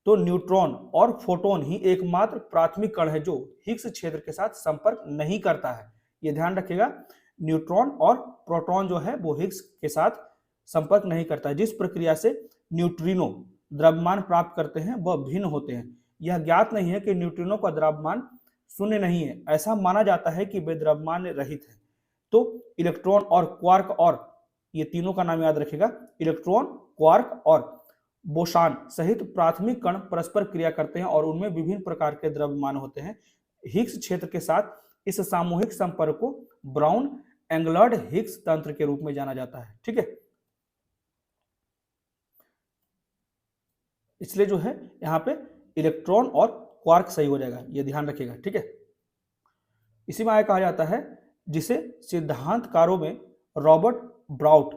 तो न्यूट्रॉन और फोटोन ही एकमात्र प्राथमिक कण है जो हिग्स क्षेत्र के साथ संपर्क नहीं करता है, ये ध्यान रखिएगा। न्यूट्रॉन और प्रोटॉन जो है वो हिग्स के साथ संपर्क नहीं करता है। जिस प्रक्रिया से न्यूट्रिनो द्रव्यमान प्राप्त करते हैं वह भिन्न होते हैं। यह ज्ञात नहीं है कि न्यूट्रिनो का द्रव्यमान शून्य नहीं है, ऐसा माना जाता है कि वे द्रव्यमान रहित है। तो इलेक्ट्रॉन और क्वार्क, और ये तीनों का नाम याद रखिएगा, इलेक्ट्रॉन, क्वार्क और बोसान सहित प्राथमिक कण परस्पर क्रिया करते हैं और उनमें विभिन्न प्रकार के द्रव्यमान होते हैं। हिग्स क्षेत्र के साथ इस सामूहिक संपर्क को ब्राउन एंगलर्ड हिग्स तंत्र के रूप में जाना जाता है, ठीक है। इसलिए जो है यहाँ पे इलेक्ट्रॉन और क्वार्क सही हो जाएगा, ये ध्यान रखिएगा, ठीक है। इसी में आगे कहा जाता है जिसे सिद्धांतकारों में रॉबर्ट ब्राउट,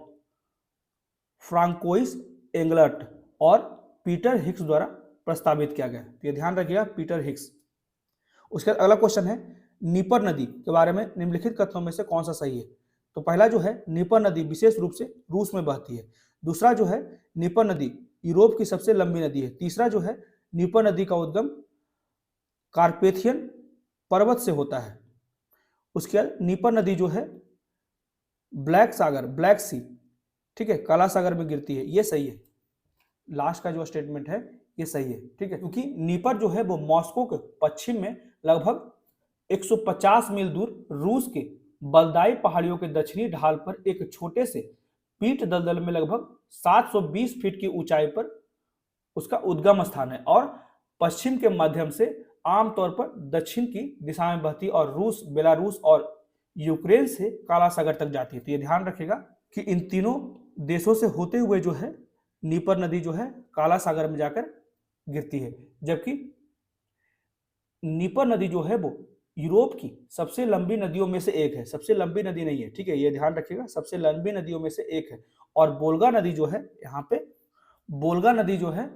फ्रांकोइस एंगलर्ट और पीटर हिग्स द्वारा प्रस्तावित किया गया। तो ये ध्यान रखिएगा, पीटर हिग्स। उसके बाद अगला क्वेश्चन है, नीपर नदी के बारे में निम्नलिखित कथनों में से कौन सा सही है। तो पहला जो है, नीपर नदी विशेष रूप से रूस में बहती है। दूसरा जो है, नीपर नदी यूरोप की सबसे लंबी नदी है। तीसरा जो है, नीपर नदी का उद्गम कार्पेथियन पर्वत से होता है। उसके बाद नीपर नदी जो है ब्लैक सागर, ब्लैक सी, ठीक है, काला सागर में गिरती है, ये सही है। लास्ट का जो स्टेटमेंट है ये सही है, ठीक है, क्योंकि नीपर जो है वो मॉस्को के पश्चिम में लगभग 150 मील दूर रूस के बलदाई पहाड़ियों के दक्षिणी ढाल पर एक छोटे से पीठ दलदल में लगभग 720 फीट की ऊंचाई पर उसका उद्गम स्थान है और पश्चिम के माध्यम से आमतौर पर दक्षिण की दिशा में बहती और रूस, बेलारूस और यूक्रेन से काला सागर तक जाती है। तो ये ध्यान रखिएगा कि इन तीनों देशों से होते हुए जो है नीपर नदी जो है काला सागर में जाकर गिरती है, जबकि नीपर नदी जो है वो यूरोप की सबसे लंबी नदियों में से एक है, सबसे लंबी नदी नहीं है, ठीक है, ये ध्यान रखिएगा, सबसे लंबी नदियों में से एक है। और बोल्गा नदी जो है, यहाँ पे बोल्गा नदी जो है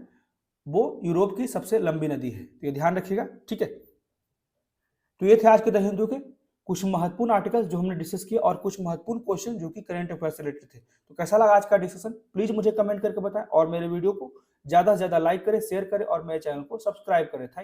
वो यूरोप की सबसे लंबी नदी है, तो ये ध्यान रखिएगा, ठीक है। तो ये थे आज के द हिंदू के कुछ महत्वपूर्ण आर्टिकल्स जो हमने डिस्कस किए और कुछ महत्वपूर्ण क्वेश्चन जो कि करंट अफेयर से रिलेटेड थे। तो कैसा लगा आज का डिस्कशन, प्लीज मुझे कमेंट करके बताएं और मेरे वीडियो को ज्यादा से ज्यादा लाइक करें, शेयर करें और मेरे चैनल को सब्सक्राइब करें।